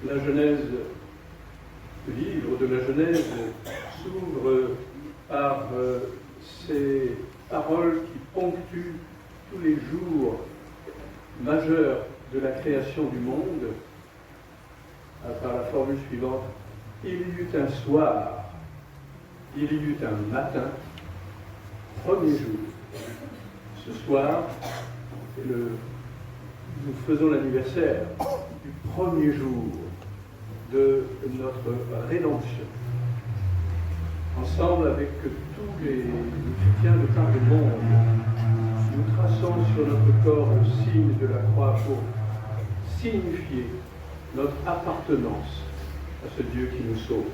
La Genèse, le livre de la Genèse s'ouvre par ces paroles qui ponctuent tous les jours majeurs de la création du monde, par la formule suivante: il y eut un soir, il y eut un matin, premier jour. Ce soir, nous faisons l'anniversaire du premier jour de notre rédemption. Ensemble avec tous les chrétiens de par le monde, nous traçons sur notre corps le signe de la croix pour signifier notre appartenance à ce Dieu qui nous sauve.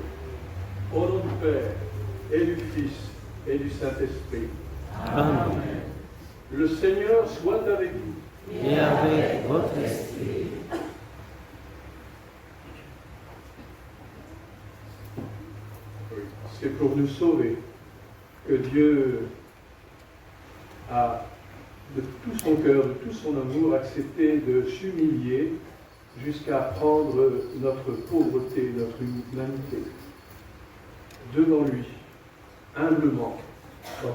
Au nom du Père, et du Fils, et du Saint-Esprit. Amen. Le Seigneur soit avec vous. Et avec votre esprit. C'est pour nous sauver que Dieu a, de tout son cœur, de tout son amour, accepté de s'humilier jusqu'à prendre notre pauvreté, notre humanité. Devant lui, humblement,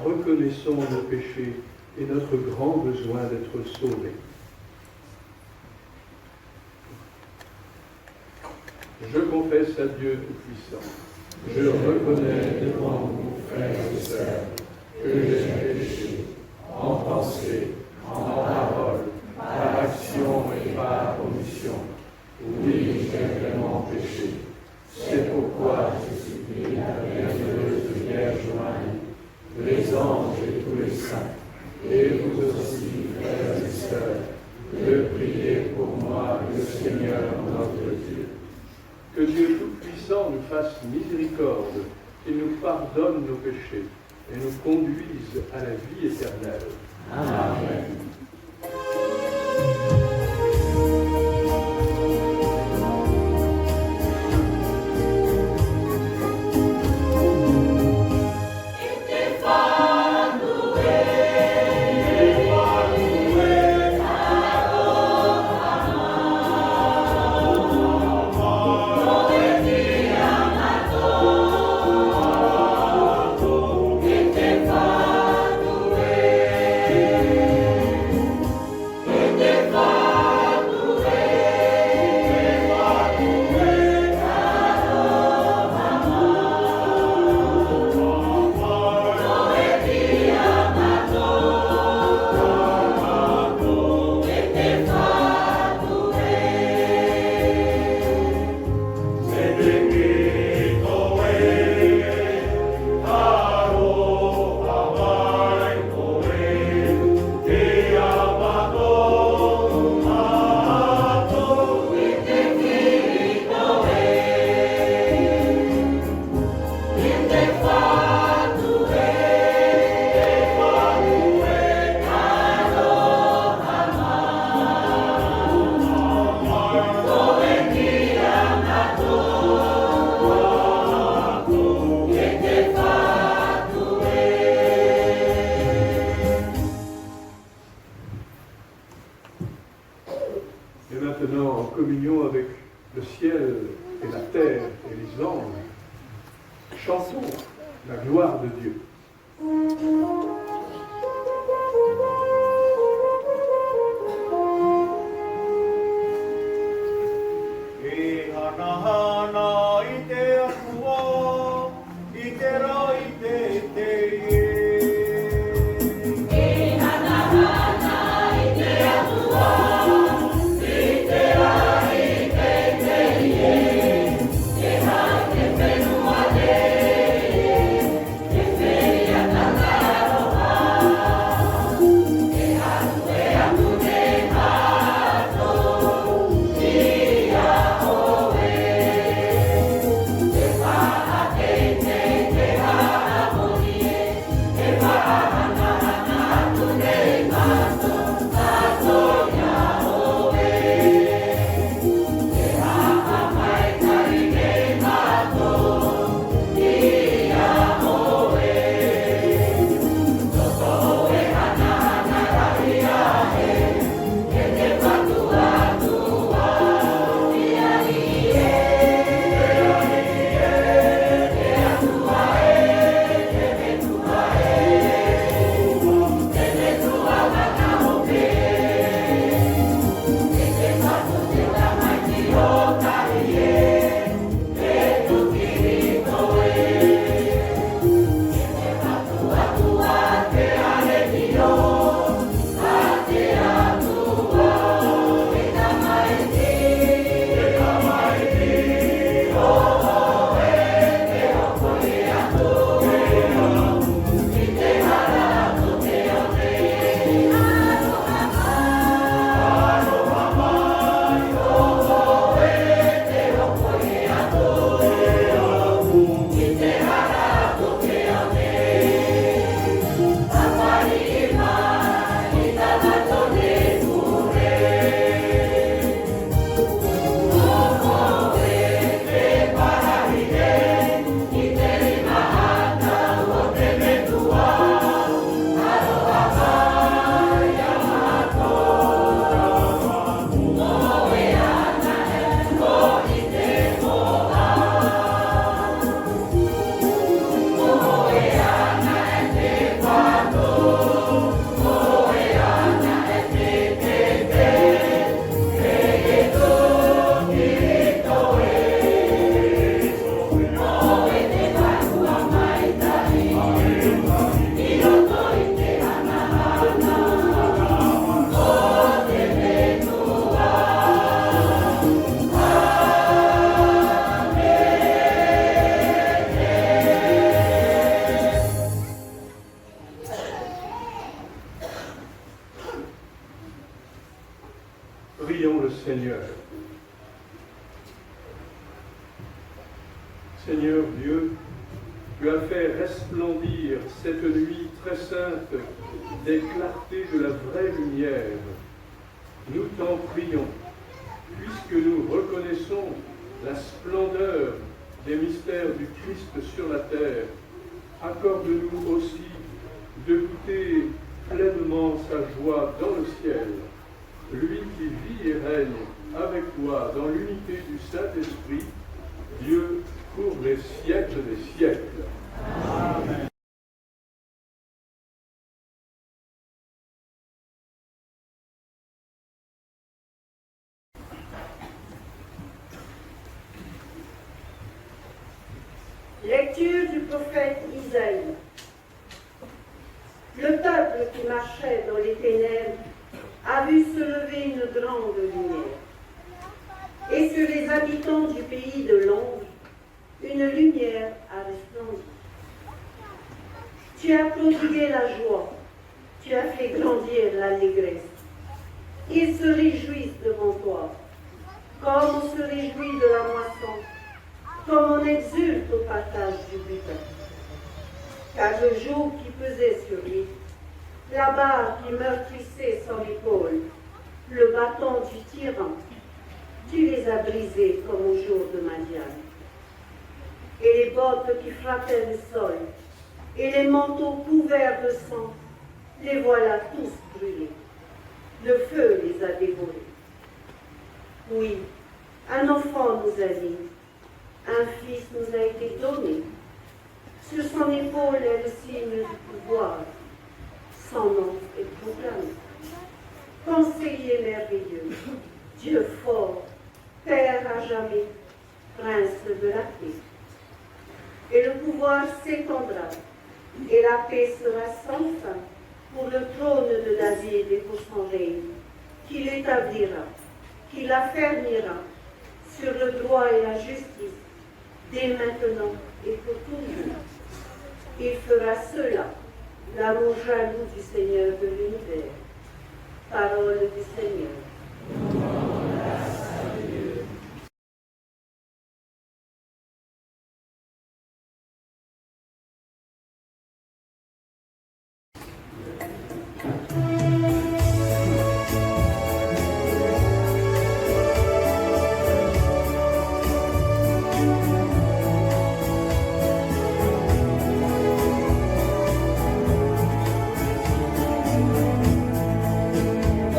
reconnaissons nos péchés et notre grand besoin d'être sauvés. Je confesse à Dieu Tout-Puissant. Je reconnais devant vous, frères et sœurs, que j'ai péché en pensée, en parole, par action et par omission. Oui, j'ai vraiment péché. C'est pourquoi je supplie la bienheureuse Vierge Marie, les anges et tous les saints, et vous aussi, frères et sœurs, de prier pour moi, le Seigneur notre Dieu. Que Dieu Tout-Puissant nous fasse miséricorde, qu'il nous pardonne nos péchés et nous conduise à la vie éternelle. Amen. Away. Seigneur Dieu, tu as fait resplendir cette nuit très sainte des clartés de la vraie lumière. Nous t'en prions, puisque nous reconnaissons la splendeur des mystères du Christ sur la terre, accorde-nous aussi de goûter pleinement sa joie dans le ciel, lui qui vit et règne avec toi dans l'unité du Saint-Esprit, Dieu pour les siècles des siècles. Amen. Lecture du prophète Isaïe. Le peuple qui marchait dans les ténèbres a vu se lever une grande lumière. Et sur les habitants du pays de l'ombre, une lumière a resplendi. Tu as prodigué la joie, tu as fait grandir l'allégresse. Ils se réjouissent devant toi, comme on se réjouit de la moisson, comme on exulte au partage du butin. Car le joug qui pesait sur lui, la barre qui meurtrissait son épaule, le bâton du tyran, tu les as brisés comme au jour de Madian. Et les bottes qui frappaient le sol, et les manteaux couverts de sang, les voilà tous brûlés. Le feu les a dévorés. Oui, un enfant nous a dit, un fils nous a été donné. Sur son épaule est le signe du pouvoir. Son nom est proclamé. Conseiller merveilleux, Dieu fort, Père à jamais, Prince de la paix. Et le pouvoir s'étendra, et la paix sera sans fin pour le trône de David et pour son règne, qu'il établira, qu'il affermira sur le droit et la justice, dès maintenant et pour toujours. Il fera cela, l'amour jaloux du Seigneur de l'univers. Parole du Seigneur.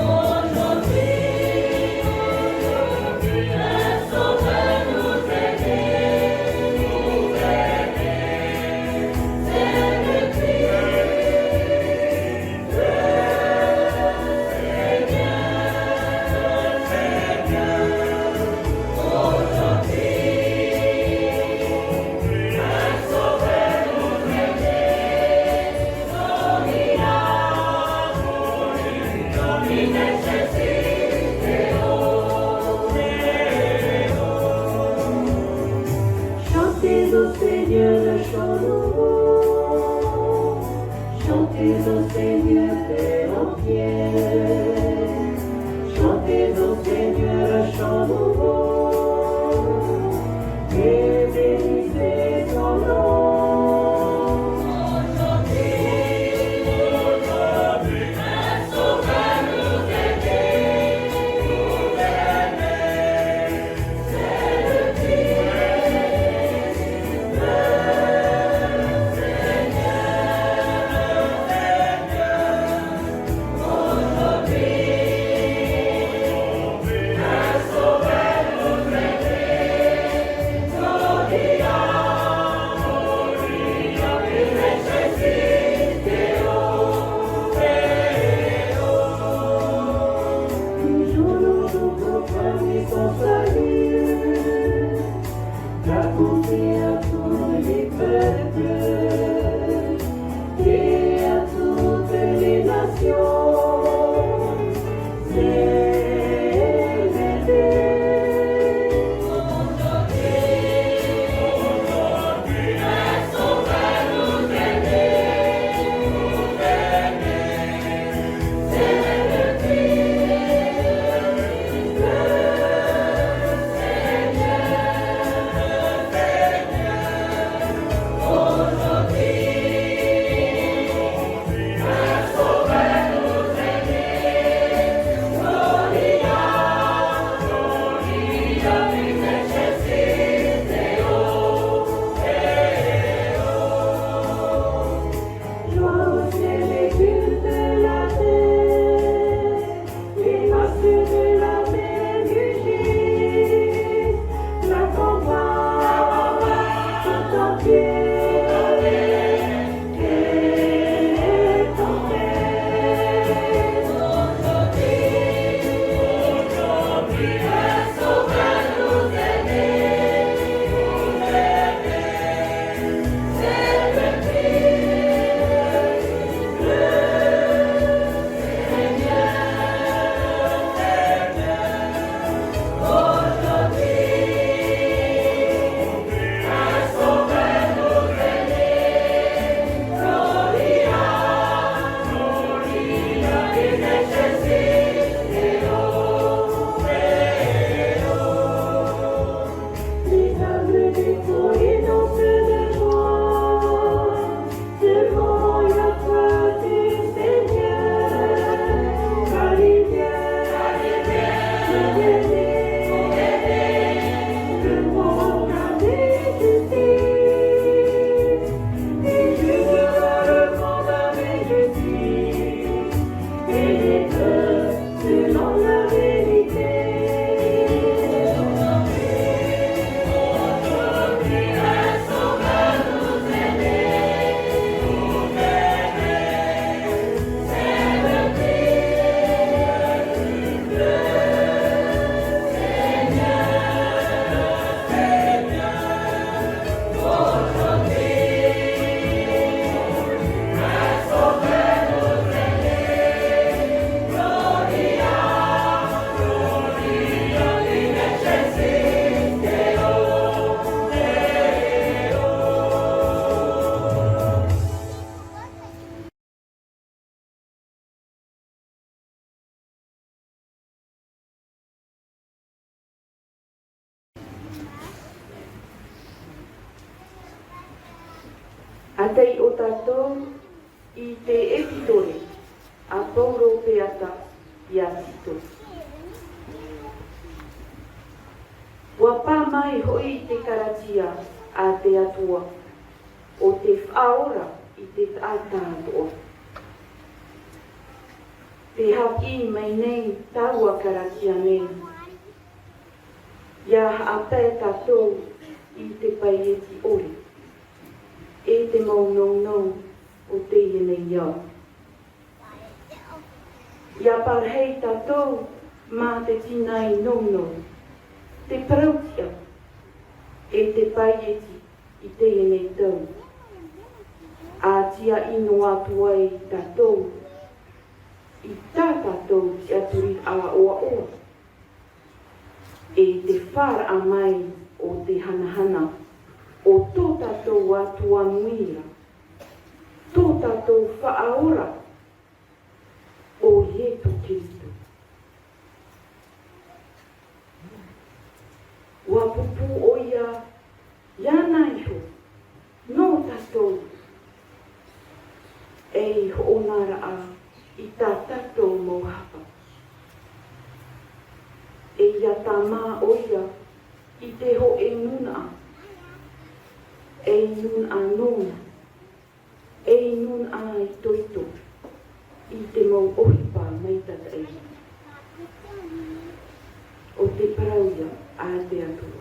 Aujourd'hui, Atei o tātou I te epitore, a pauro peata I a tito. Ua pā mai hoi I te karatia a te atua, o te whaora I te tātātoa. Te haki mai nei tāua karatia nei. Ia haape tātou I te paieti ori. E te maunonau o te ienei iau. Ia parhei tātou mā te tinai nono, te parautia, e te paieti I te ienei tau. A tia ino atu ai tātou, I tā tātou ti aturi a oa oa. E te whara a mai o te hanahana, o tō tātou atua muira, tō tātou whaaora, o Iesu Kristo. Ua pupu o ia, iana iho, no tātou, e hoonara a, I tā tātou mauhapa. E ia tā mā o ia, I te ho e nuna, e nun a nona, e nun a I toito, I te mau ohipa mai tata e. O te parauia a te atua.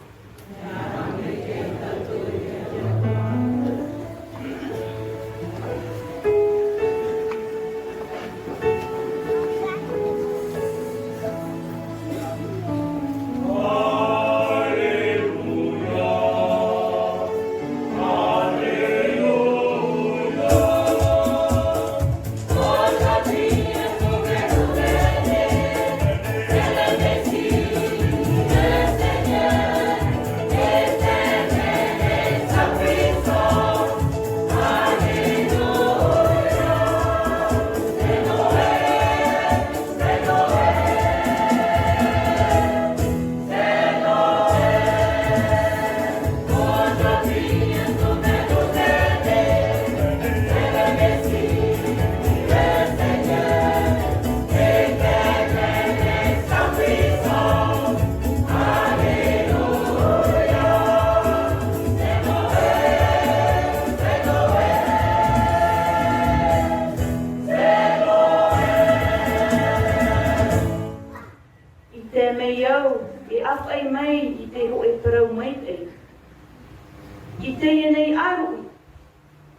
I te nei arui,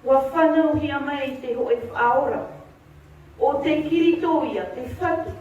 wa whanau hia mai te ho e whaora, o te kiritoia, te whatu.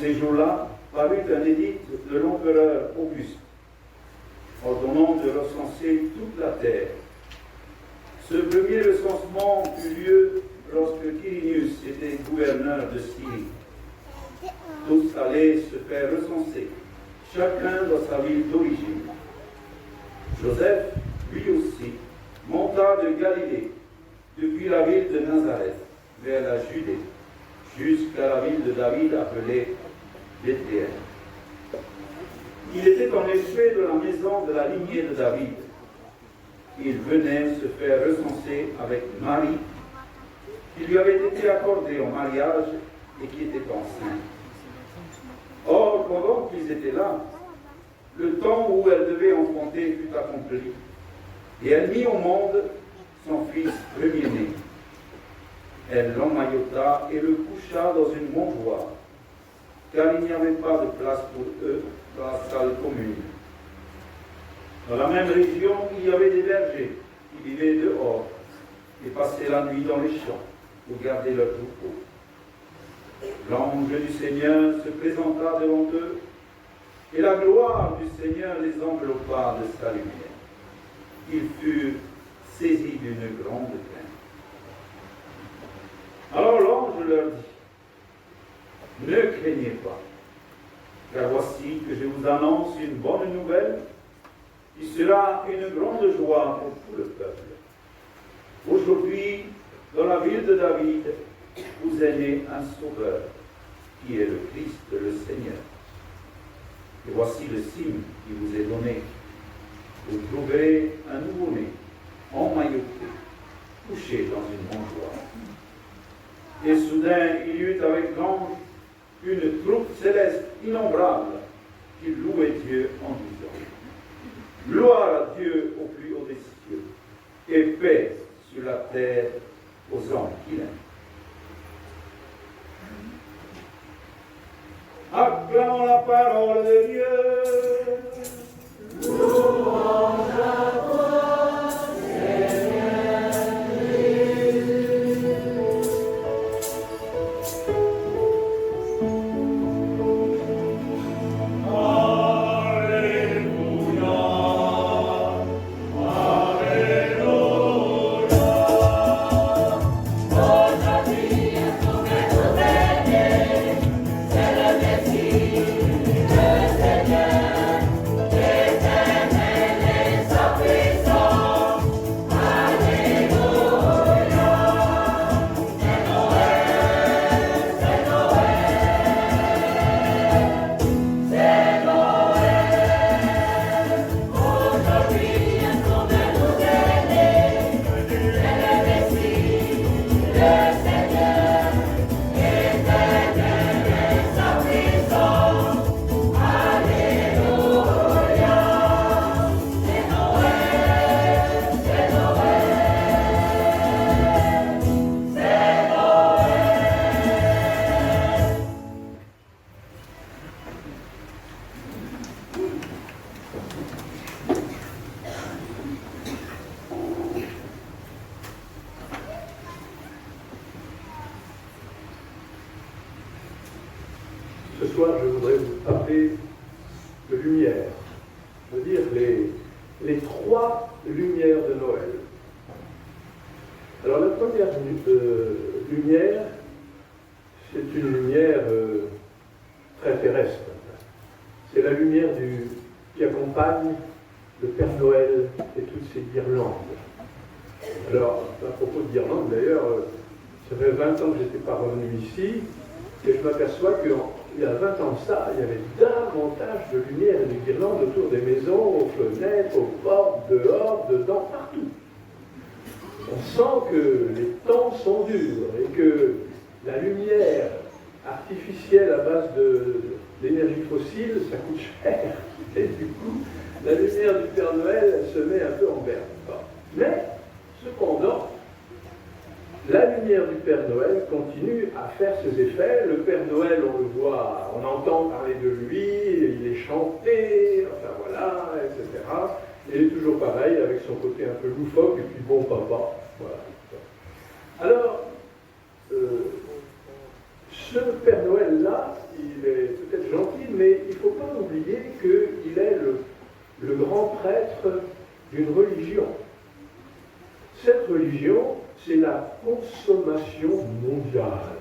ces jours-là, parut un édit de l'empereur Auguste, ordonnant de recenser toute la terre. Ce premier recensement eut lieu lorsque Quirinius était gouverneur de Syrie. Tous allaient se faire recenser, chacun dans sa ville d'origine. Joseph, lui aussi, monta de Galilée, depuis la ville de Nazareth, vers la Judée, jusqu'à la ville de David appelée Bethléem. Il était en effet de la maison de la lignée de David. Il venait se faire recenser avec Marie, qui lui avait été accordée en mariage et qui était enceinte. Or, pendant qu'ils étaient là, le temps où elle devait enfanter fut accompli, et elle mit au monde son fils premier-né. Elle l'emmaillota et le coucha dans une mangeoire, car il n'y avait pas de place pour eux dans la salle commune. Dans la même région, il y avait des bergers qui vivaient dehors et passaient la nuit dans les champs pour garder leurs troupeaux. L'ange du Seigneur se présenta devant eux, et la gloire du Seigneur les enveloppa de sa lumière. Ils furent saisis d'une grande crainte. Alors l'ange leur dit: ne craignez pas, car voici que je vous annonce une bonne nouvelle qui sera une grande joie pour tout le peuple. Aujourd'hui, dans la ville de David, vous est né un sauveur, qui est le Christ, le Seigneur. Et voici le signe qui vous est donné. Vous trouverez un nouveau-né, emmailloté, couché dans une mangeoire. Et soudain, il y eut avec l'ange une troupe céleste innombrable qui louait Dieu en disant: gloire à Dieu au plus haut des cieux, et paix sur la terre aux hommes qu'il aime. Acclamons la parole de Dieu. Louange à toi, Seigneur Jésus. Ce soir, je voudrais vous parler de lumière, de dire les trois lumières de Noël. Alors la première lumière, c'est une lumière très terrestre. C'est la lumière qui accompagne le Père Noël et toutes ses guirlandes. Alors, à propos de guirlandes, d'ailleurs, ça fait 20 ans que je n'étais pas revenu ici, et je m'aperçois qu'il y a 20 ans de ça, il y avait davantage de lumière et de guirlandes autour des maisons, aux fenêtres, aux portes, dehors, dedans, partout. On sent que les temps sont durs et que la lumière artificielle à base d'énergie fossile, ça coûte cher. Et du coup, la lumière du Père Noël, elle se met un peu en berne. Mais, cependant, la lumière du Père Noël continue à faire ses effets. Le Père Noël, on le voit, on entend parler de lui, il est chanté, enfin voilà, etc. Il est toujours pareil, avec son côté un peu loufoque, et puis bon papa. Voilà. Alors, ce Père Noël-là, il est peut-être gentil, mais il ne faut pas oublier qu'il est le grand prêtre d'une religion. Cette religion, c'est la consommation mondiale.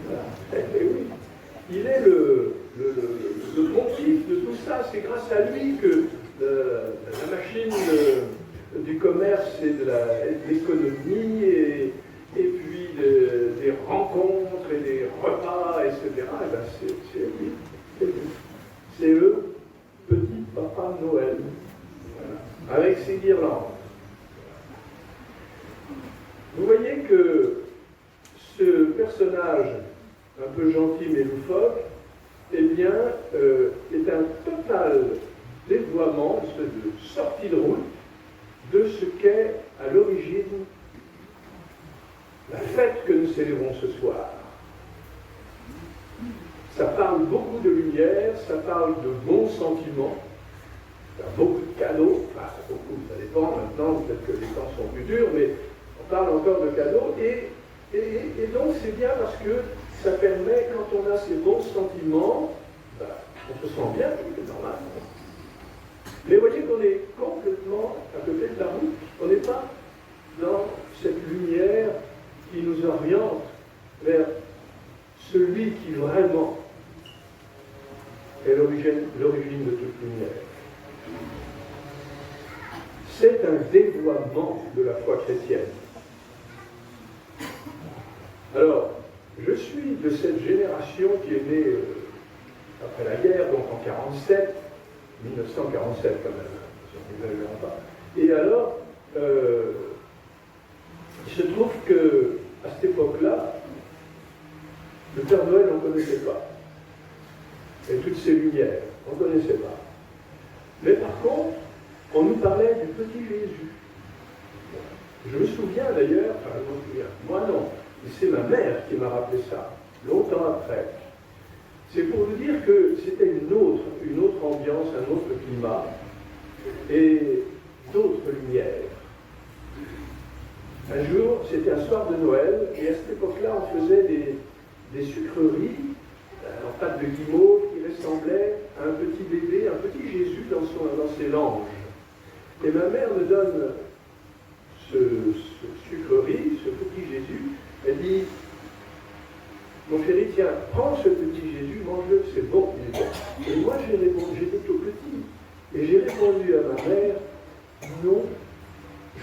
Voilà. Et oui, il est le pontife de tout ça. C'est grâce à lui que la machine du commerce et de l'économie et puis des rencontres et des repas, etc. Et ben c'est lui. C'est lui. C'est le petit papa Noël. Voilà. Avec ses guirlandes. Vous voyez que ce personnage un peu gentil mais loufoque, eh bien, est un total dévoiement, une espèce de sortie de route de ce qu'est à l'origine la fête que nous célébrons ce soir. Ça parle beaucoup de lumière, ça parle de bons sentiments, il y a beaucoup de cadeaux, enfin beaucoup, ça dépend maintenant, peut-être que les temps sont plus durs, mais on parle encore de cadeaux, et donc c'est bien parce que ça permet, quand on a ces bons sentiments, ben, on se sent bien, c'est normal. Mais vous voyez qu'on est complètement à côté de la route, on n'est pas dans cette lumière qui nous oriente vers celui qui vraiment est l'origine de toute lumière. C'est un dévoiement de la foi chrétienne. Alors, je suis de cette génération qui est née après la guerre, donc en 1947 quand même, si on n'exagère pas. Et alors, il se trouve qu'à cette époque-là, le Père Noël, on ne connaissait pas. Et toutes ces lumières, on ne connaissait pas. Mais par contre, on nous parlait du petit Jésus. Je me souviens d'ailleurs, enfin je me souviens, moi non, c'est ma mère qui m'a rappelé ça, longtemps après. C'est pour vous dire que c'était une autre ambiance, un autre climat, et d'autres lumières. Un jour, c'était un soir de Noël, et à cette époque-là, on faisait des sucreries en pâte de guimauve qui ressemblaient à un petit bébé, un petit Jésus dans ses langes. Et ma mère me donne ce sucrerie, ce petit Jésus. Elle dit, mon chéri, tiens, prends ce petit Jésus, mange-le, c'est bon. Et moi, j'ai répondu, j'étais tout petit, et j'ai répondu à ma mère, non,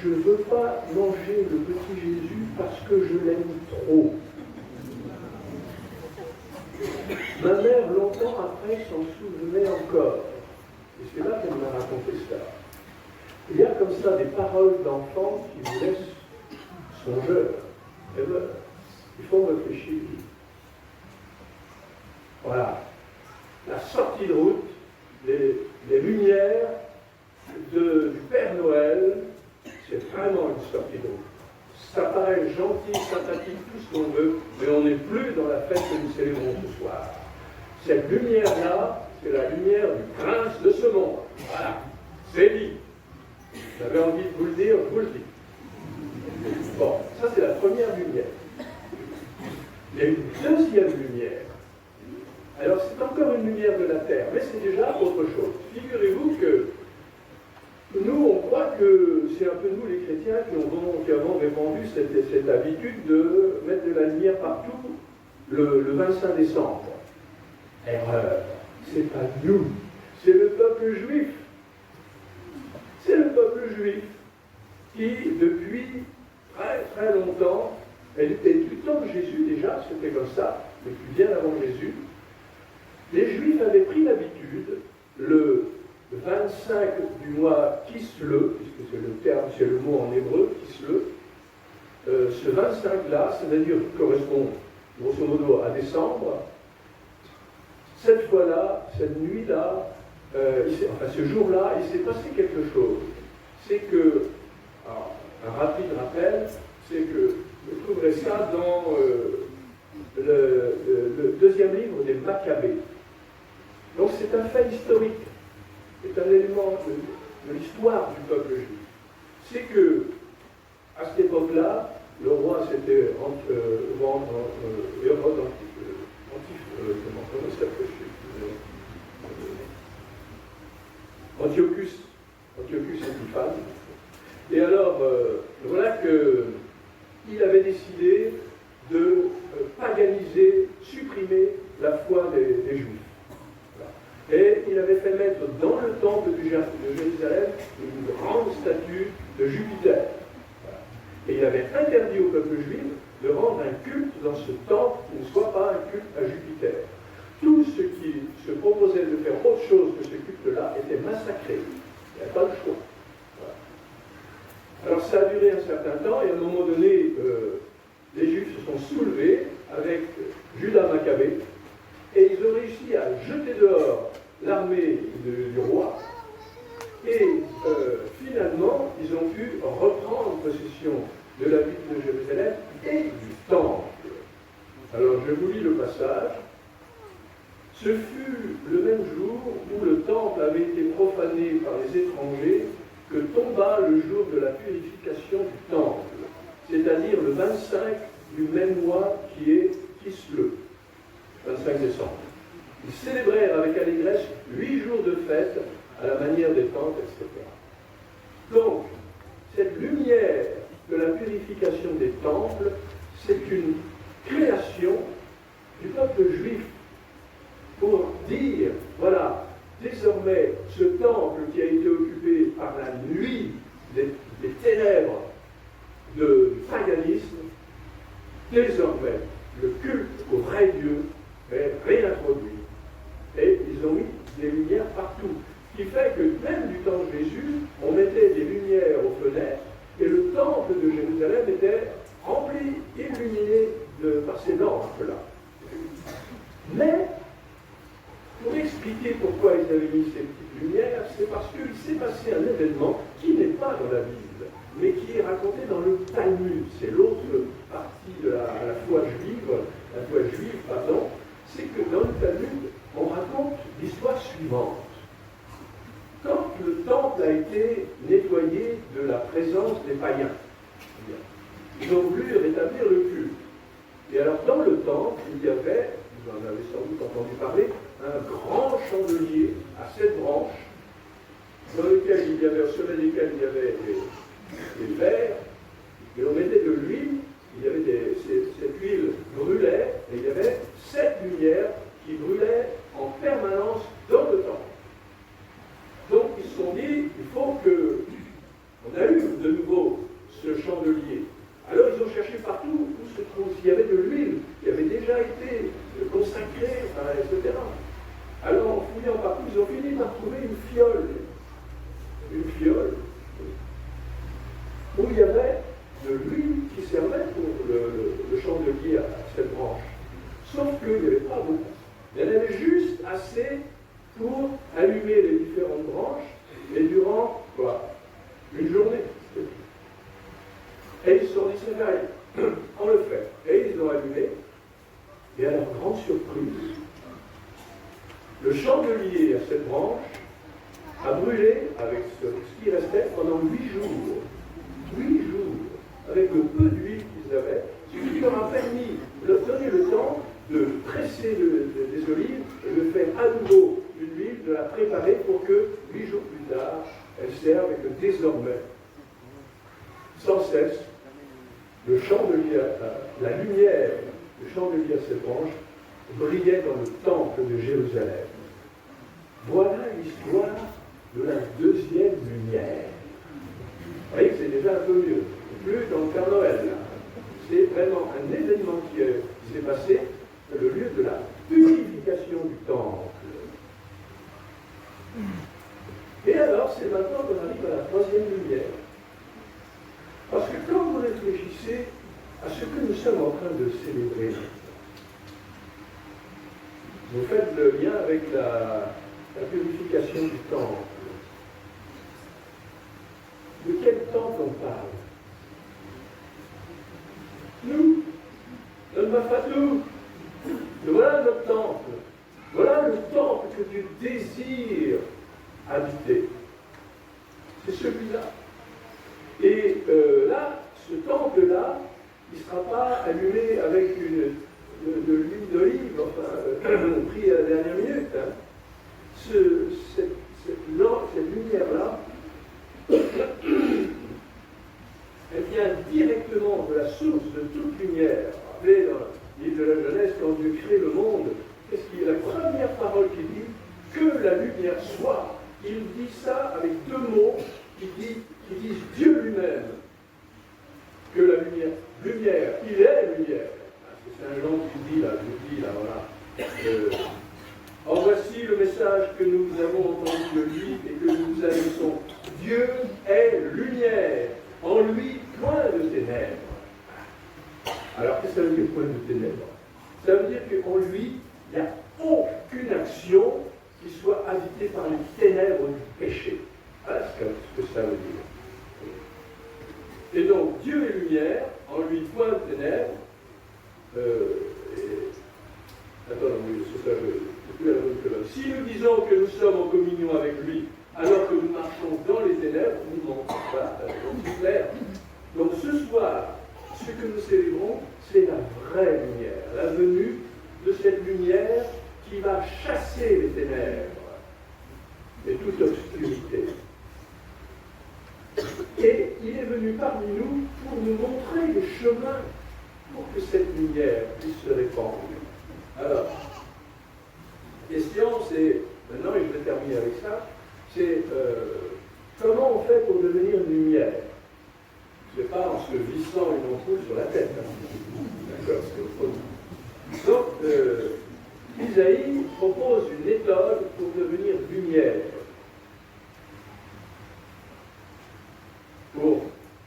je ne veux pas manger le petit Jésus parce que je l'aime trop. Ma mère, longtemps après, s'en souvenait encore. Et c'est là qu'elle m'a raconté ça. Il y a comme ça des paroles d'enfants qui vous laissent songeurs. Rêveurs. Il faut réfléchir. Voilà. La sortie de route, les lumières du Père Noël, c'est vraiment une sortie de route. Ça paraît gentil, sympathique, tout ce qu'on veut, mais on n'est plus dans la fête que nous célébrons ce soir. Cette lumière-là, c'est la lumière du prince de ce monde. Voilà, c'est dit. J'avais envie de vous le dire, je vous le dis. Bon, ça c'est la première lumière. Il y a une deuxième lumière. Alors c'est encore une lumière de la terre, mais c'est déjà autre chose. Figurez-vous que nous, on croit que c'est un peu nous les chrétiens qui avons répandu cette habitude de mettre de la lumière partout le 25 décembre. Erreur. C'est pas nous, c'est le peuple juif. C'est le peuple juif qui, depuis très très longtemps, et du temps de Jésus déjà, c'était comme ça, mais bien avant Jésus, les Juifs avaient pris l'habitude, le 25 du mois Kislev, puisque c'est le terme, c'est le mot en hébreu, Kislev, ce 25-là, c'est-à-dire correspond grosso modo à décembre, cette fois-là, cette nuit-là, ce jour-là, il s'est passé quelque chose. C'est que, alors, un rapide rappel, c'est que vous trouverez ça dans le deuxième livre des Maccabées. Donc c'est un fait historique, c'est un élément de l'histoire du peuple juif. C'est que, à cette époque-là, le roi c'était comment s'appelle Antiochus Épiphanes. Et alors, voilà qu'il avait décidé de paganiser, supprimer la foi des Juifs. Voilà. Et il avait fait mettre dans le temple de Jérusalem une grande statue de Jupiter. Voilà. Et il avait interdit au peuple juif de rendre un culte dans ce temple qui ne soit pas un culte à Jupiter. Tous ceux qui se proposaient de faire autre chose que ce culte-là étaient massacrés. Il n'y a pas le choix. Voilà. Alors ça a duré un certain temps, et à un moment donné, les Juifs se sont soulevés avec Judas Maccabée, et ils ont réussi à jeter dehors l'armée du roi, et finalement, ils ont pu reprendre possession de la ville de Jérusalem et du temple. Alors je vous lis le passage. Ce fut le même jour où le temple avait été profané par les étrangers que tomba le jour de la purification du temple, c'est-à-dire le 25 du même mois qui est Kislev, 25 décembre. Ils célébrèrent avec allégresse 8 jours de fête à la manière des temples, etc. Donc, cette lumière de la purification des temples, c'est une création du peuple juif pour dire, voilà, désormais, ce temple qui a été occupé par la nuit des ténèbres du paganisme, désormais, le culte au vrai Dieu est réintroduit. Et ils ont mis des lumières partout. Ce qui fait que même du temps de Jésus, on mettait des lumières aux fenêtres, et le temple de Jérusalem était rempli, illuminé par ces lampes-là. Mais, pour expliquer pourquoi ils avaient mis ces petites lumières, c'est parce qu'il s'est passé un événement qui n'est pas dans la Bible, mais qui est raconté dans le Talmud. C'est l'autre partie de la foi juive, c'est que dans le Talmud, on raconte l'histoire suivante. Quand le temple a été nettoyé de la présence des païens, ils ont voulu rétablir le culte. Et alors, dans le temple, il y avait, vous en avez sans doute entendu parler, un grand chandelier à 7 branches, dans lequel au sommet desquels il y avait des verres, et on mettait de l'huile, cette huile brûlait, et il y avait 7 lumières qui brûlaient en permanence dans le temple. Donc ils se sont dit, il faut que... On a eu de nouveau ce chandelier. Alors ils ont cherché partout où se trouve, s'il y avait de l'huile qui avait déjà été consacrée, etc. Alors en fouillant partout, ils ont fini par trouver une fiole. Une fiole où il y avait de l'huile qui servait pour le chandelier à cette branche. Sauf qu'il n'y avait pas beaucoup. Il y en avait juste assez pour allumer les différentes branches, et durant, une journée. Et ils se sont dit, c'est pareil, on le fait. Et ils l'ont allumé, et à leur grande surprise, le chandelier à cette branche a brûlé avec ce qui restait pendant 8 jours. 8 jours, avec le peu d'huile qu'ils avaient, ce qui leur a permis de donner le temps de presser des olives et de faire à nouveau une huile, de la préparer pour que 8 jours plus tard, elle serve et que désormais, sans cesse, le chandelier, la lumière du chandelier à cette branche brillait dans le temple de Jérusalem. Voilà l'histoire de la deuxième lumière. Vous voyez que c'est déjà un peu mieux. Plus dans le Père Noël, là. C'est vraiment un événement qui s'est passé, le lieu de la purification du temple. Et alors, c'est maintenant qu'on arrive à la troisième lumière. Parce que quand vous réfléchissez à ce que nous sommes en train de célébrer, vous faites le lien avec la purification du temple. De quel temple on parle? Nous, notre Mafatou, voilà notre temple. Voilà le temple que Dieu désire habiter. C'est celui-là. Et là, ce temple-là, il ne sera pas allumé avec de l'huile d'olive, enfin, pris à la dernière minute. Hein. Cette lumière-là, elle vient directement de la source de toute lumière. Vous rappelez, dans le livre de la Genèse, quand Dieu crée le monde, qu'est-ce qu'il y a? La première parole qu'il dit, que la lumière soit. Il dit ça avec deux mots qui disent Dieu lui-même. Que la lumière, il est lumière. C'est Saint Jean qui dit là, voilà. Or voici le message que nous avons entendu de lui et que nous vous annonçons. Dieu est lumière, en lui point de ténèbres. Alors qu'est-ce que ça veut dire point de ténèbres? Ça veut dire qu'en lui, il n'y a aucune action qui soit habitée par les ténèbres du péché. Voilà ce que ça veut dire. Et donc, Dieu est lumière, en lui point de ténèbres. Attends, oui, c'est ça, je plus à la bonne colonne. Si nous disons que nous sommes en communion avec lui, alors que nous marchons dans les ténèbres, nous mentons. Voilà, c'est clair. Donc ce soir, ce que nous célébrons, c'est la vraie lumière, la venue de cette lumière qui va chasser les ténèbres et toute obscurité. Et il est venu parmi nous pour nous montrer les chemins pour que cette lumière puisse se répandre. Alors, la question c'est, maintenant, et je vais terminer avec ça, c'est comment on fait pour devenir une lumière? Ce n'est pas en se vissant une ampoule sur la tête. Hein. D'accord, c'est autre chose. Donc, Isaïe propose une méthode pour devenir lumière. Pour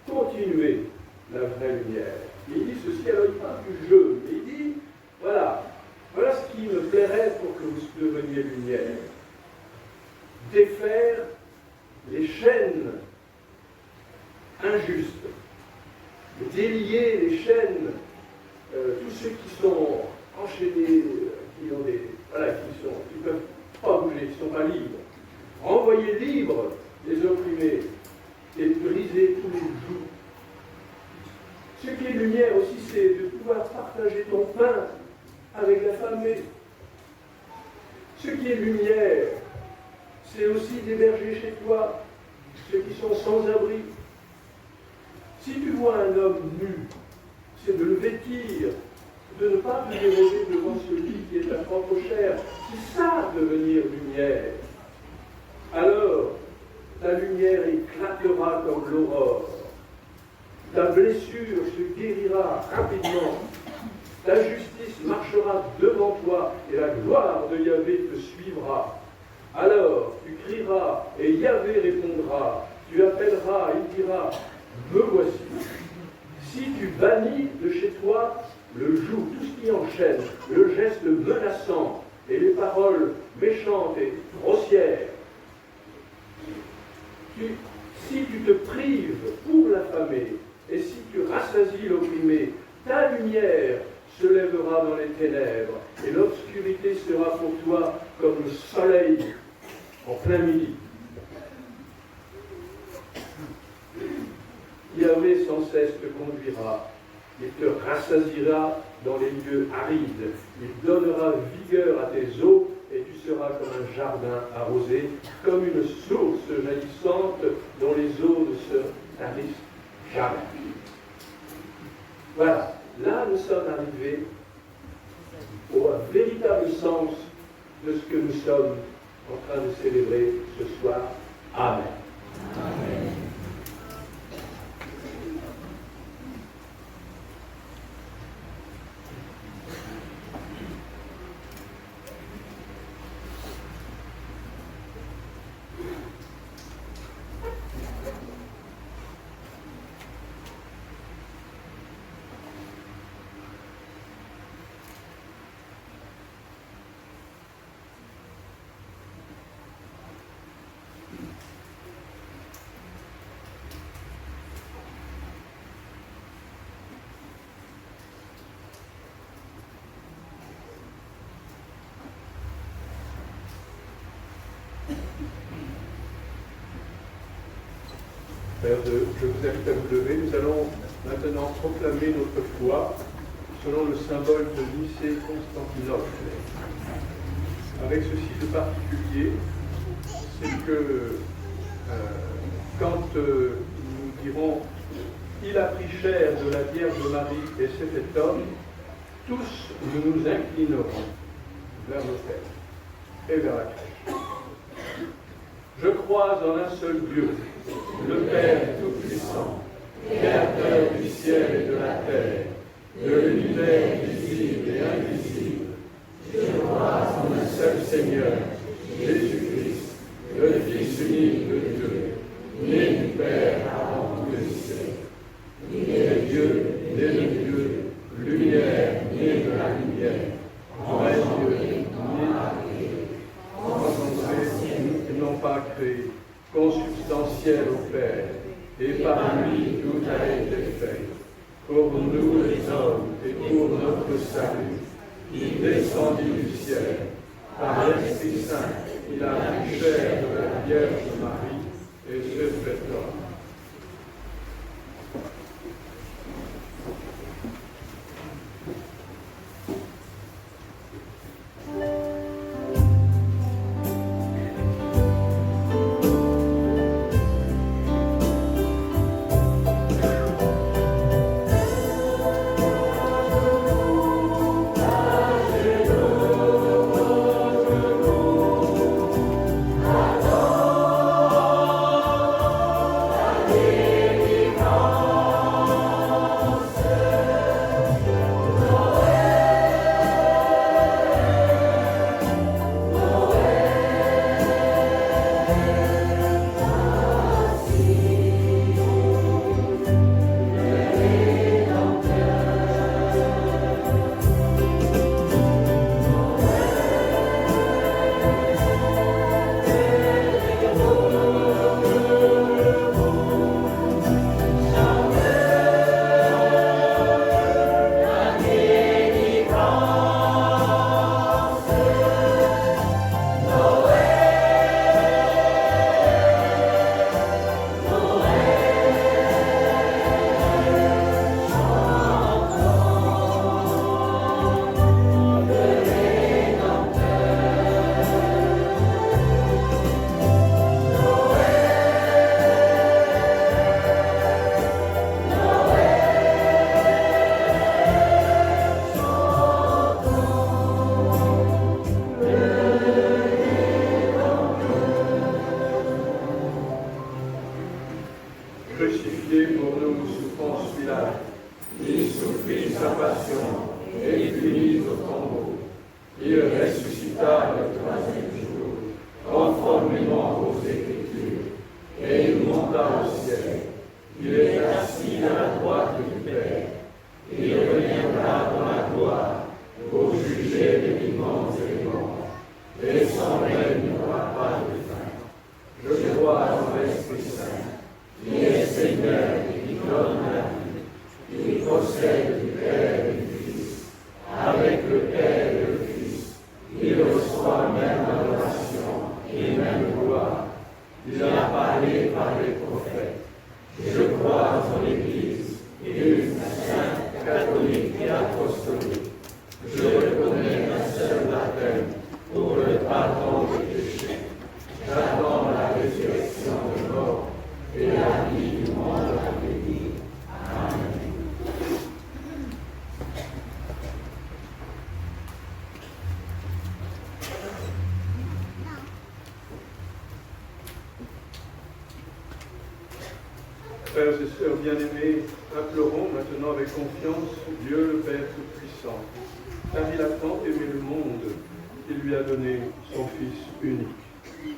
continuer la vraie lumière. Il dit ceci, alors il parle du jeu, mais il dit, voilà ce qui me plairait pour que vous deveniez lumière. Défaire les chaînes injustes, délier les chaînes, tous ceux qui sont enchaînés, qui ne peuvent pas bouger, qui ne sont pas libres. Renvoyer libres les opprimés et briser tous les jougs. Ce qui est lumière aussi, c'est de pouvoir partager ton pain avec l'affamé. Ce qui est lumière, c'est aussi d'héberger chez toi ceux qui sont sans abri. Si tu vois un homme nu, c'est de le vêtir, de ne pas te déroger devant celui qui est ta propre chair. C'est ça, devenir lumière. Alors, ta lumière éclatera comme l'aurore. Ta blessure se guérira rapidement. Ta justice marchera devant toi et la gloire de Yahvé te suivra. Alors tu crieras et Yahvé répondra. Tu appelleras et il dira, me voici. Si tu bannis de chez toi le joug, tout ce qui enchaîne, le geste menaçant et les paroles méchantes et grossières, si tu te prives pour l'affamé et si tu rassasies l'opprimé, ta lumière se lèvera dans les ténèbres et l'obscurité sera pour toi comme le soleil en plein midi. Yahvé sans cesse te conduira, il te rassasiera dans les lieux arides, il donnera vigueur à tes eaux et tu seras comme un jardin arrosé, comme une source jaillissante dont les eaux ne se tarissent jamais. Voilà, là nous sommes arrivés au véritable sens de ce que nous sommes en train de célébrer ce soir. Amen. Amen. Je vous invite à vous lever. Nous allons maintenant proclamer notre foi selon le symbole de Nicée-Constantinople. Avec ceci de particulier, c'est que quand nous dirons « Il a pris chair de la Vierge Marie et s'est fait homme », tous nous nous inclinerons vers l'autel et vers la crèche. Je crois en un seul Dieu, le Père Tout-Puissant, Créateur du ciel et de la terre, de l'univers visible et invisible. Je crois en un seul Seigneur, Jésus-Christ, le Fils unique de Dieu, né du Père avant tous les siècles. Il est Dieu, né de Dieu, lumière, né de la lumière, vrai Dieu, né non pas créé, consubstantiel au Père, et par lui tout a été fait. Pour nous les hommes et pour notre salut, il descendit du ciel, par l'Esprit Saint, il a pris chair de la Vierge Marie et s'est fait homme. Crucifié pour nous sous Ponce Pilate, il souffrit sa passion et fut mis au tombeau. Il ressuscita le troisième jour, conformément aux Écritures, et il monta au ciel. Il est assis à la droite du Père. Il reviendra dans la gloire pour juger les vivants et les morts, et son règne n'aura pas de fin. Je crois en l'Esprit Saint, qui est Seigneur et qui donne la vie, qui procède du Père et du Fils, avec le Père et le Fils. Il reçoit même adoration et même gloire. Il a parlé par les prophètes. Je crois en l'Église, une sainte, catholique et apostolique. Je reconnais un seul baptême pour le pardon des péchés. J'attends la résurrection de mort et la vie du monde à venir. Amen. Frères et sœurs bien-aimés, implorons maintenant avec confiance Dieu le Père Tout-Puissant, car il a tant aimé le monde qu'il lui a donné son Fils unique. Amen.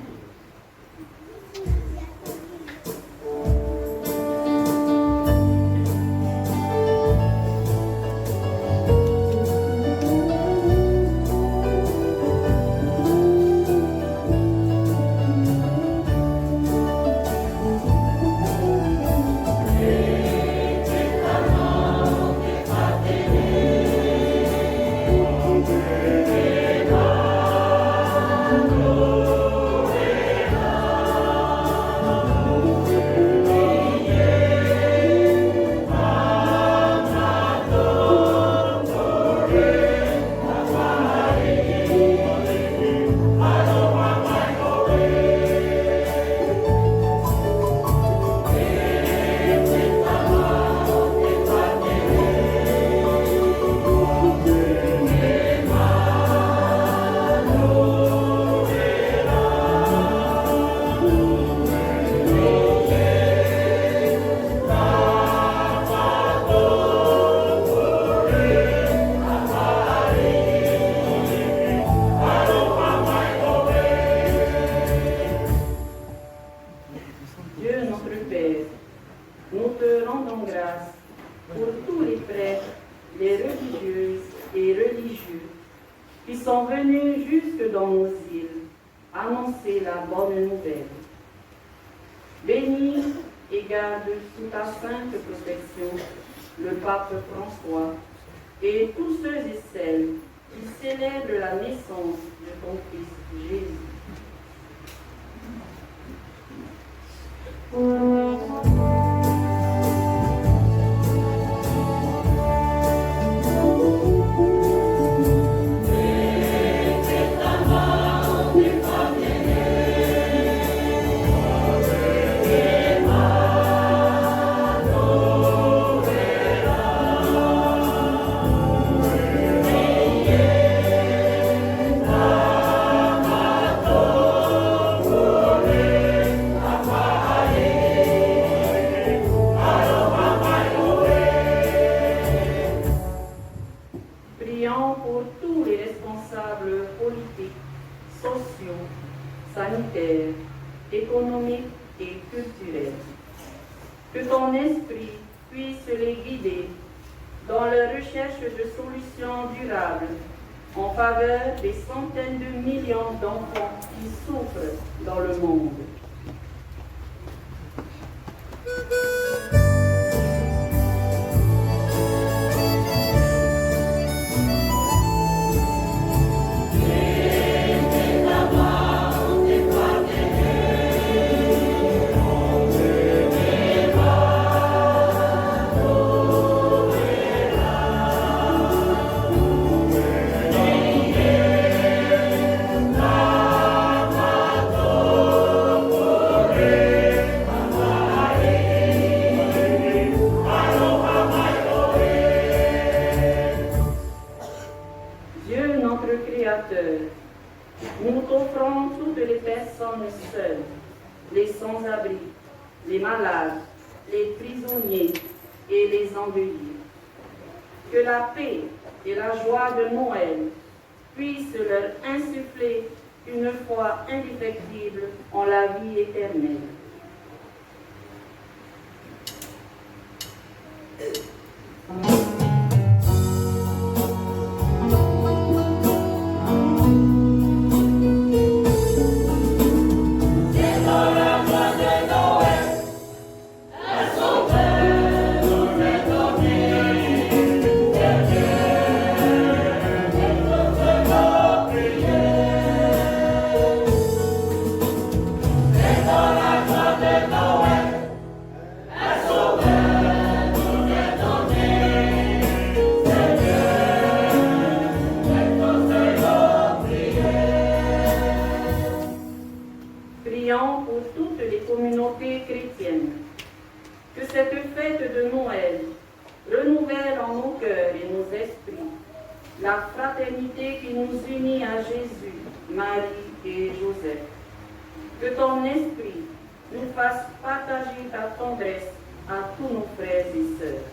nous te rendons grâce pour tous les prêtres, les religieuses et religieux qui sont venus jusque dans nos îles annoncer la bonne nouvelle. Bénis et garde sous ta sainte protection le pape François et tous ceux et celles qui célèbrent la naissance de ton Fils Jésus. Prions pour tous les responsables politiques, sociaux, sanitaires, économiques et culturels. Que ton esprit puisse les guider dans la recherche de solutions durables en faveur des centaines de millions d'enfants qui souffrent dans le monde. Dieu, notre Créateur, nous t'offrons toutes les personnes seules, les sans-abri, les malades, les prisonniers et les endeuillés. Que la paix et la joie de Noël puissent leur insuffler une foi indéfectible en la vie éternelle. Prions pour toutes les communautés chrétiennes. Que cette fête de Noël renouvelle en nos cœurs et nos esprits la fraternité qui nous unit à Jésus, Marie et Joseph. Que ton esprit nous fasse partager ta tendresse à tous nos frères et sœurs.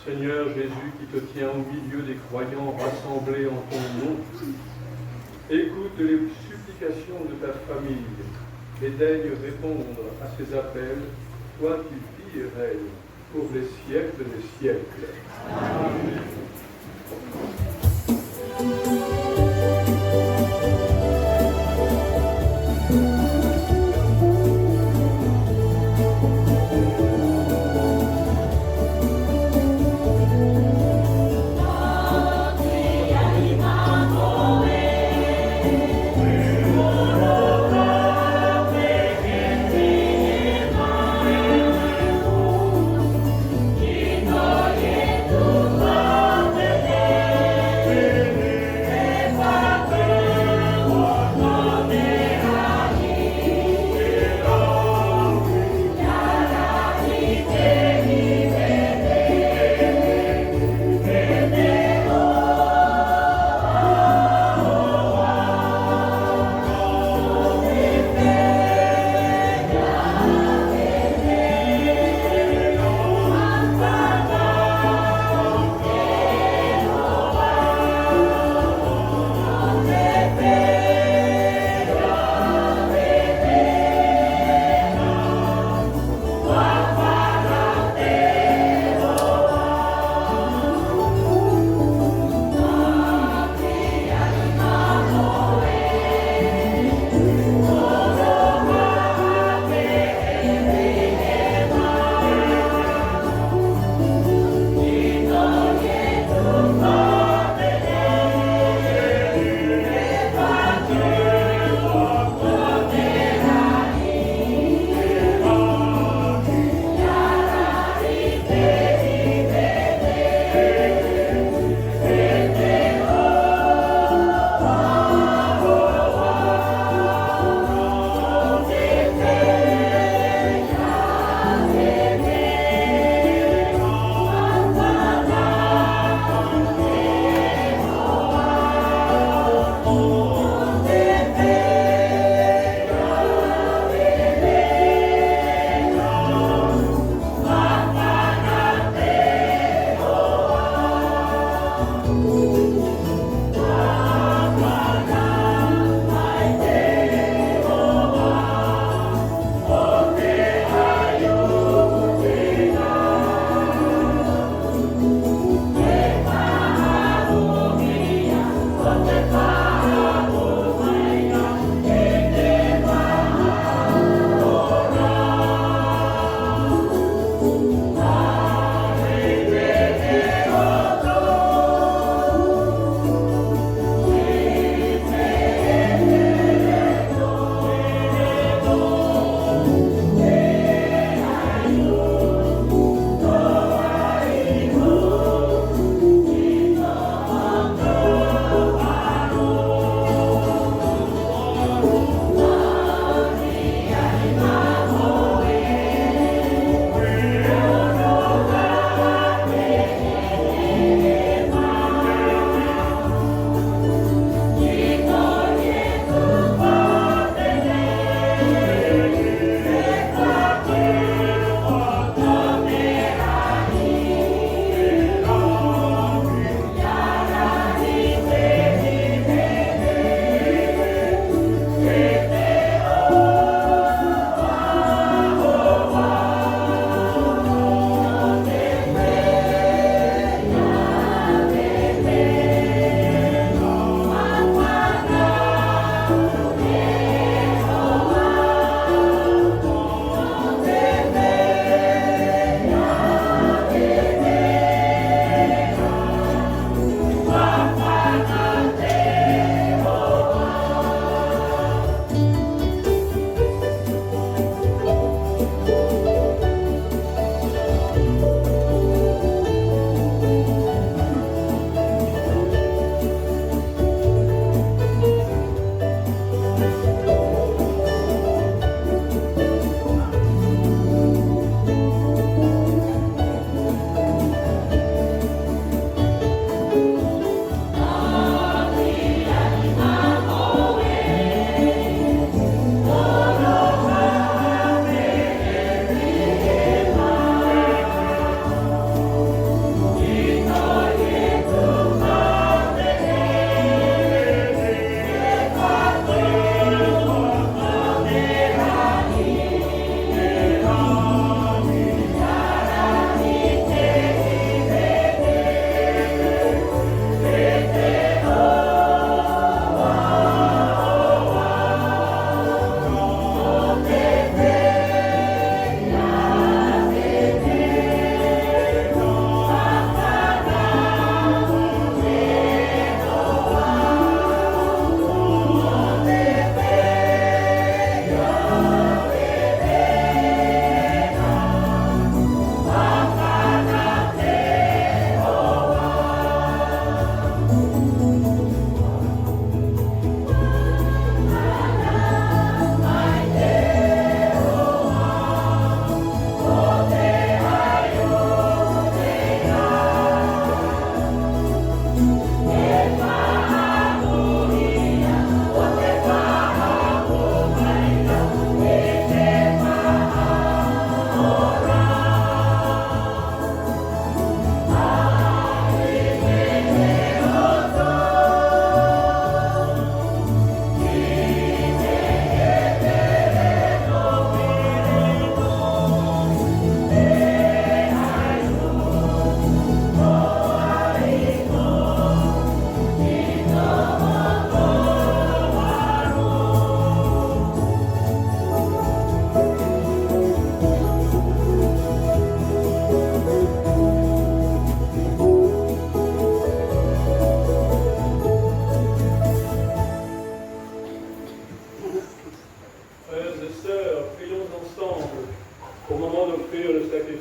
Seigneur Jésus qui te tiens au milieu des croyants rassemblés en ton nom, écoute les supplications de ta famille et daigne répondre à ces appels, toi qui vis et règnes pour les siècles des siècles. Amen.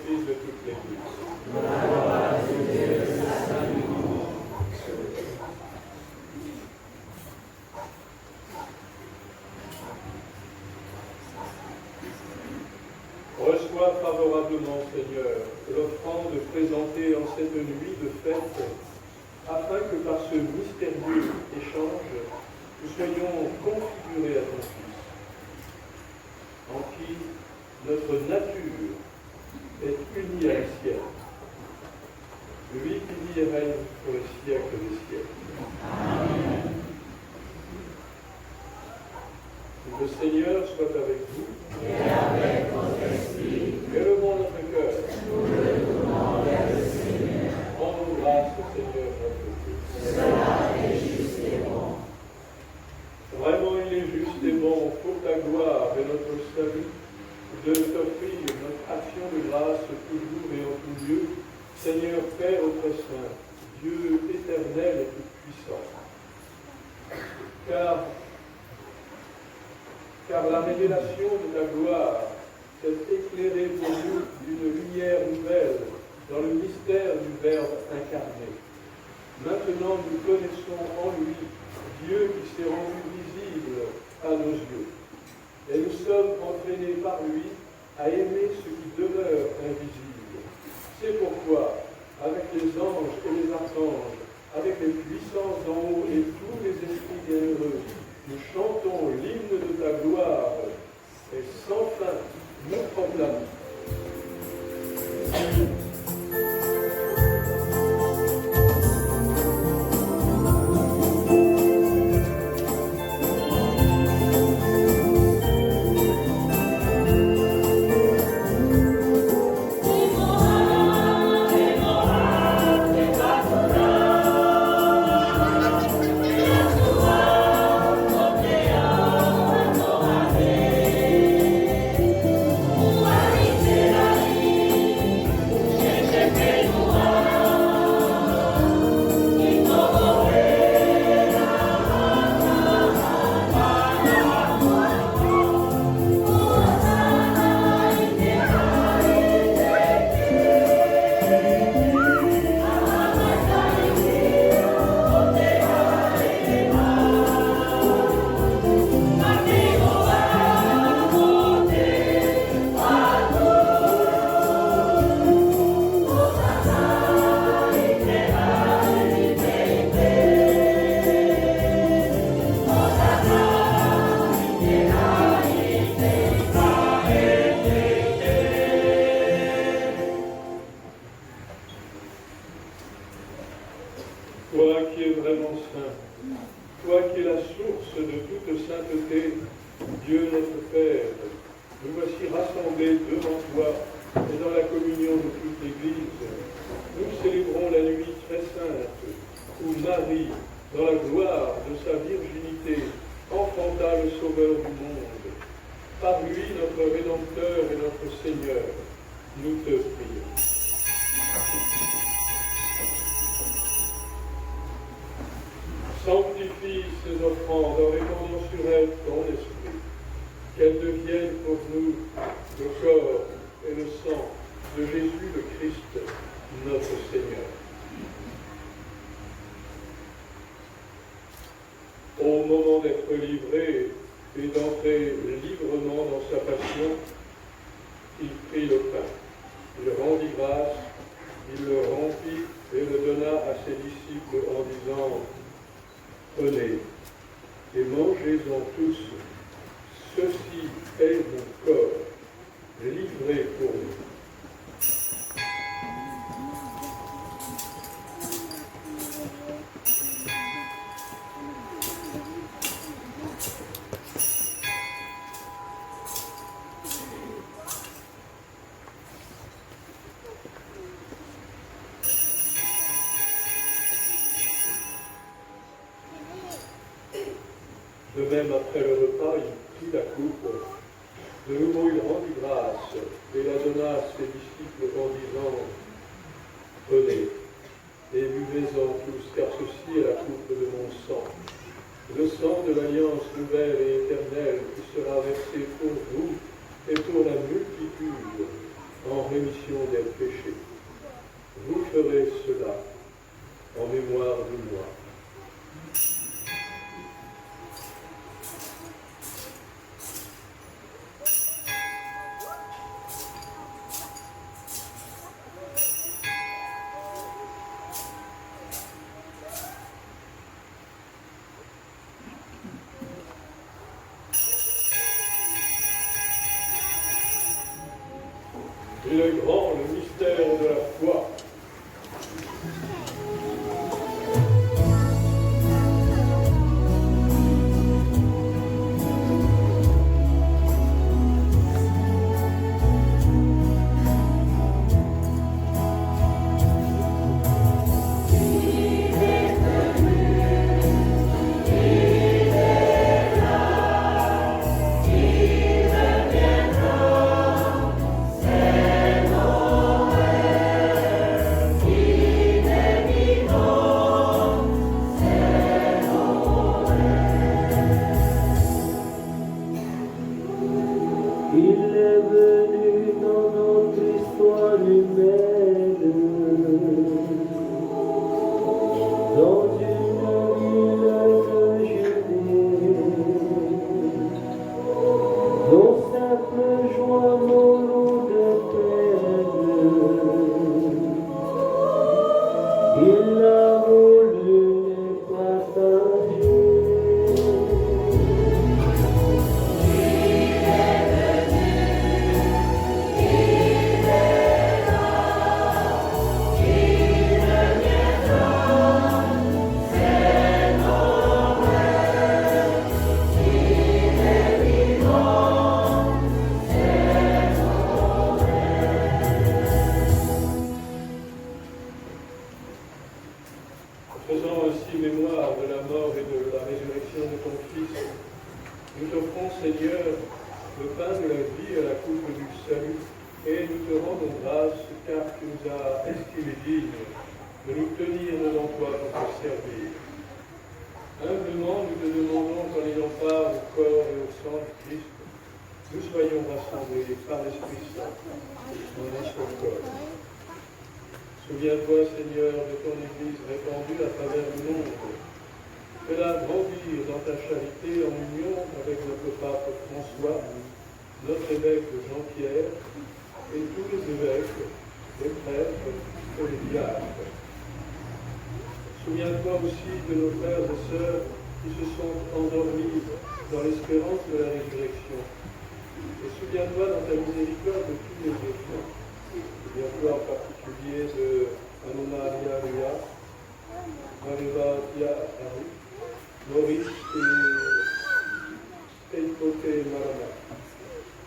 Christ de toute l'Église. Reçois favorablement, Seigneur, l'offrande présentée en cette nuit de fête, afin que par ce mystérieux échange, nous soyons configurés à ton Fils, en qui notre nature est unie à la sienne. Lui qui vit et règne pour les siècles des siècles. Amen. Que le Seigneur soit avec vous. Et avec votre esprit. Élevons notre cœur. Nous le tournons vers le Seigneur. Rendons grâce au Seigneur notre Dieu. Cela est juste et bon. Vraiment, il est juste et bon pour ta gloire et notre salut de t'offrir notre action de grâce toujours et en tout lieu, Seigneur Père au très saint, Dieu éternel et tout-puissant. Car la révélation de ta gloire s'est éclairée pour nous d'une lumière nouvelle dans le mystère du Verbe incarné. Maintenant, nous connaissons en lui Dieu qui s'est rendu visible à nos yeux. Et nous sommes entraînés par lui à aimer ce qui demeure invisible. C'est pourquoi, avec les anges et les archanges, avec les puissances d'en haut et tous les esprits bienheureux, nous chantons l'hymne de ta gloire et sans fin nous proclamons. Toi qui es vraiment saint, toi qui es la source de toute sainteté, Dieu notre Père, nous voici rassemblés devant toi et dans la communion de toute l'Église. Nous célébrons la nuit très sainte où Marie, dans la gloire de sa virginité, enfanta le Sauveur du monde. Par lui, notre Rédempteur et notre Seigneur, nous te prions. Sanctifie ces offrandes en répandant sur elles ton esprit, qu'elles deviennent pour nous le corps et le sang de Jésus le Christ, notre Seigneur. Au moment d'être livré et d'entrer librement dans sa passion, il prit le pain, il rendit grâce, il le rompit et le donna à ses disciples en disant: prenez et mangez-en tous, ceci est mon corps, livré pour vous. De même, après le repas, il prit la coupe. De nouveau, il rendit grâce et la donna à ses disciples en disant: prenez et buvez-en tous, car ceci est la coupe de mon sang, le sang de l'alliance nouvelle et éternelle qui sera versé pour vous et pour la multitude en rémission des péchés. Vous ferez cela en mémoire de moi. Il est grand le mystère de la foi. Il est venu dans notre histoire humaine, dans une ville de Judée, dont simple joie nos lots de peine, il a voulu les partager. Faisant ainsi mémoire de la mort et de la résurrection de ton Fils, nous t'offrons, Seigneur, le pain de la vie et la coupe du salut, et nous te rendons grâce car tu nous as estimés dignes de nous tenir devant toi pour te servir. Humblement, nous te demandons qu'en ayant part au corps et au sang du Christ, nous soyons rassemblés par l'Esprit Saint dans un seul corps. Souviens-toi, Seigneur, de ton Église répandue à travers le monde. Fais-la grandir dans ta charité en union avec notre pape François, notre évêque Jean-Pierre et tous les évêques, les prêtres et les diacres. Souviens-toi aussi de nos frères et sœurs qui se sont endormis dans l'espérance de la résurrection. Et souviens-toi dans ta miséricorde de tous les autres. Souviens-toi en particulier de Anomalia Léa, Mareva Pia Harry, Maurice et Elkote Marana,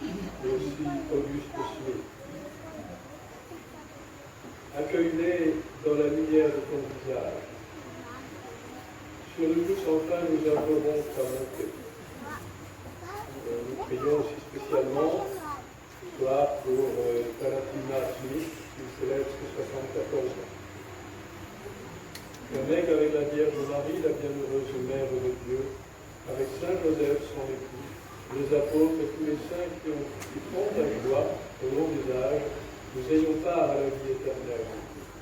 et aussi Auguste Smith. Accueille-les dans la lumière de ton visage. Sur nous tous, enfin, nous implorons ta bonté. Nous prions aussi spécialement soit pour Palatina Smith, qui célèbre ses 74 ans. Le mec avec la Vierge Marie, la bienheureuse Mère de Dieu, avec Saint Joseph, son époux, les apôtres et tous les saints qui font ta joie au long des âges, nous ayons part à la vie éternelle,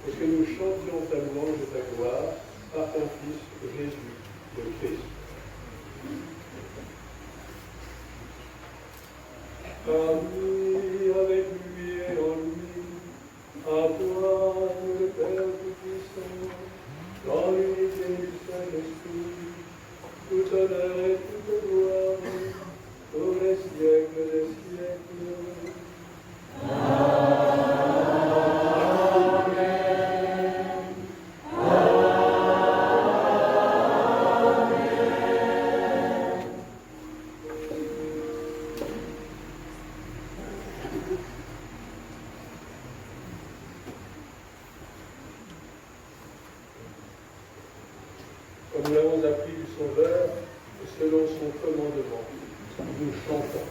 et que nous chantions ta louange et ta gloire par ton Fils Jésus, le Christ. Amis avec lui et en lui, à toi, le Père Tout-Puissant, dans l'unité du Saint-Esprit, tout honneur et toute gloire, pour les siècles des siècles. Comme nous l'avons appris du Sauveur, selon son commandement, nous chantons.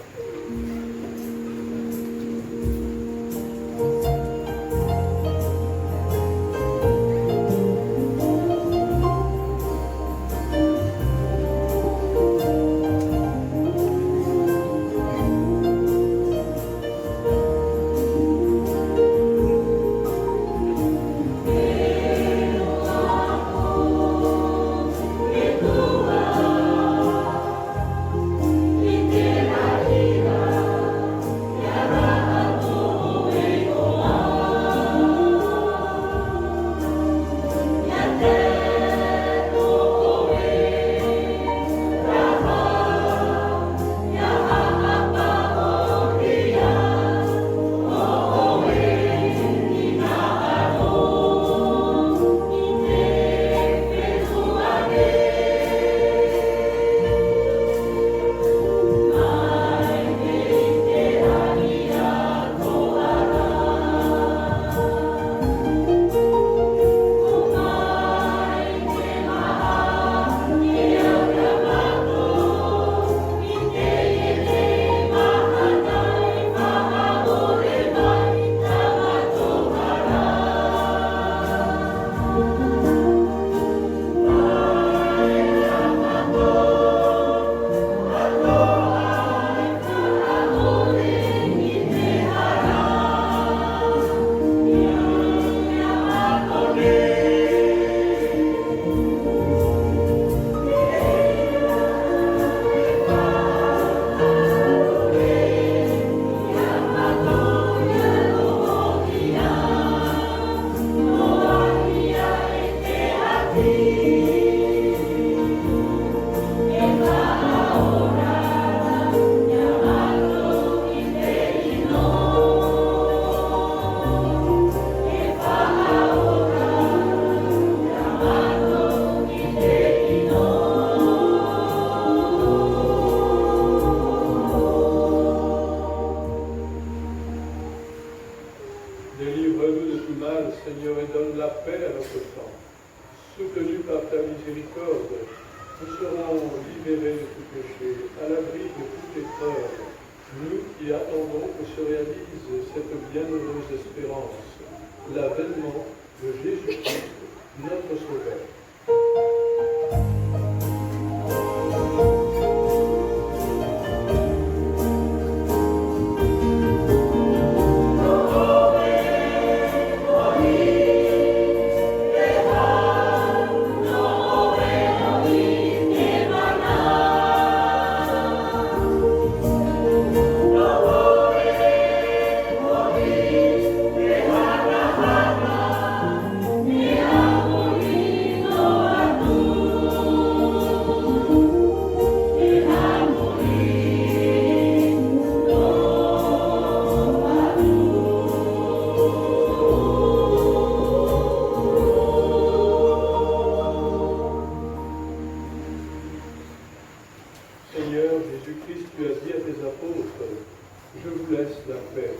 de tout mal, Seigneur, et donne la paix à notre temps. Soutenus par ta miséricorde, nous serons libérés de tout péché, à l'abri de toute épreuve, nous qui attendons que se réalise cette bienheureuse espérance, l'avènement de Jésus-Christ, notre Sauveur. Seigneur Jésus-Christ, tu as dit à tes apôtres, je vous laisse la paix,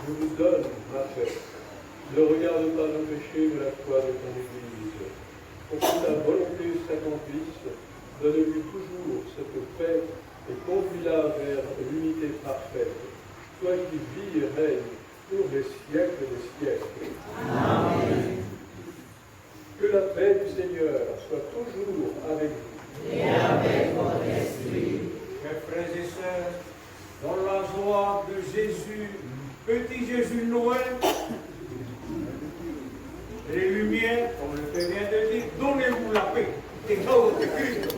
je vous donne ma paix. Ne regarde pas nos péchés, mais la foi de ton Église. Pour que ta volonté s'accomplisse, donne-lui toujours cette paix et conduis-la vers l'unité parfaite. Toi qui vis et règnes pour les siècles des siècles. Amen. Que la paix du Seigneur soit toujours avec vous. Et avec votre esprit. Chers frères et sœurs, dans la joie de Jésus, petit Jésus de Noël, les lumières, comme le Père vient de dire, donnez-vous la paix. Et votre Christ.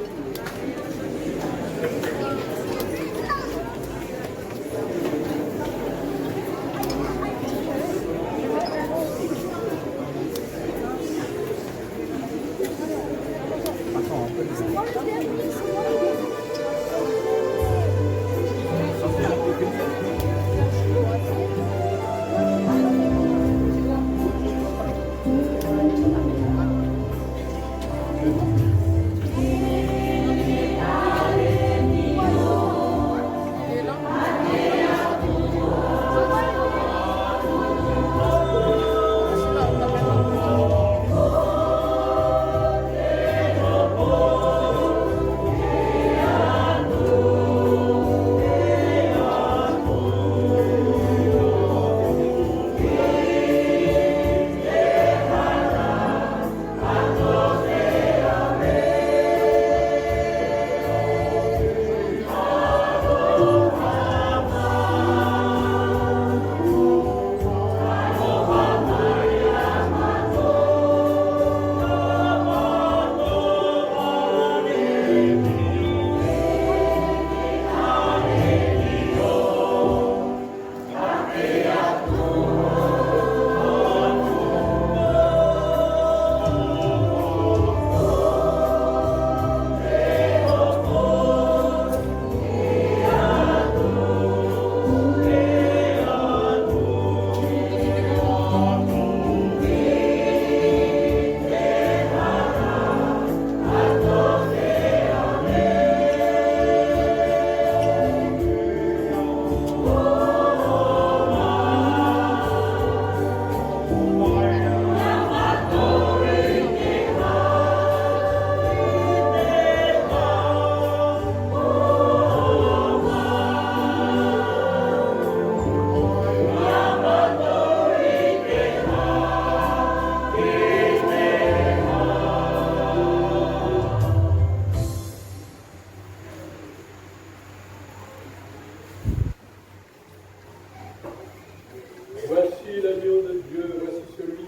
Voici l'agneau de Dieu, voici celui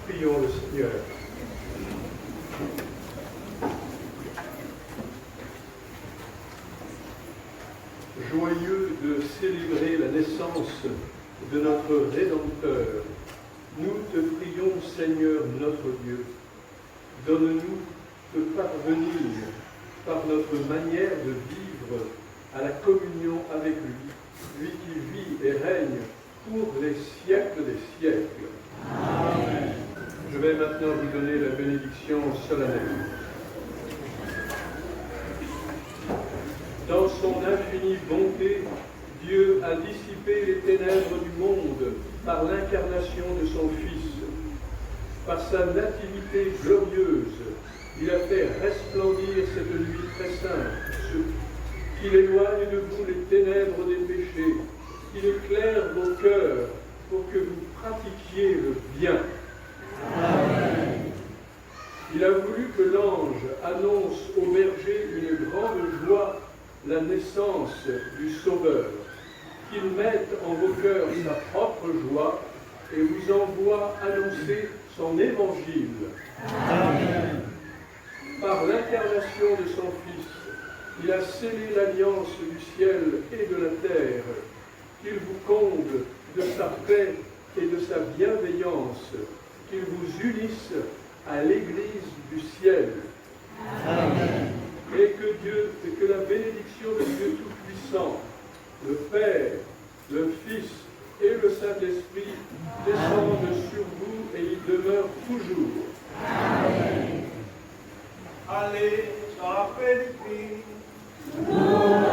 Prions le Seigneur. Joyeux de célébrer la naissance de notre Rédempteur, nous te prions, Seigneur notre Dieu, donne-nous de parvenir par notre manière de vivre à la communion avec lui, lui qui vit et règne pour les siècles des siècles. Amen. Je vais maintenant vous donner la bénédiction solennelle. Dans son infinie bonté, Dieu a dissipé les ténèbres du monde par l'incarnation de son Fils. Par sa nativité glorieuse, il a fait resplendir cette nuit très sainte, qu'il éloigne de vous les ténèbres des péchés, qu'il éclaire vos cœurs pour que vous pratiquiez le bien. Amen. Il a voulu que l'ange annonce aux bergers une grande joie, la naissance du Sauveur, qu'il mette en vos cœurs sa propre joie et vous envoie annoncer son évangile. Amen. Par l'incarnation de son Fils, il a scellé l'alliance du ciel et de la terre, qu'il vous comble de sa paix et de sa bienveillance, qu'il vous unisse à l'Église du ciel. Amen. Et que la bénédiction de Dieu Tout-Puissant, le Père, le Fils et le Saint-Esprit descendent sur vous et y demeurent toujours. Amen. Allez, dans la paix du Christ.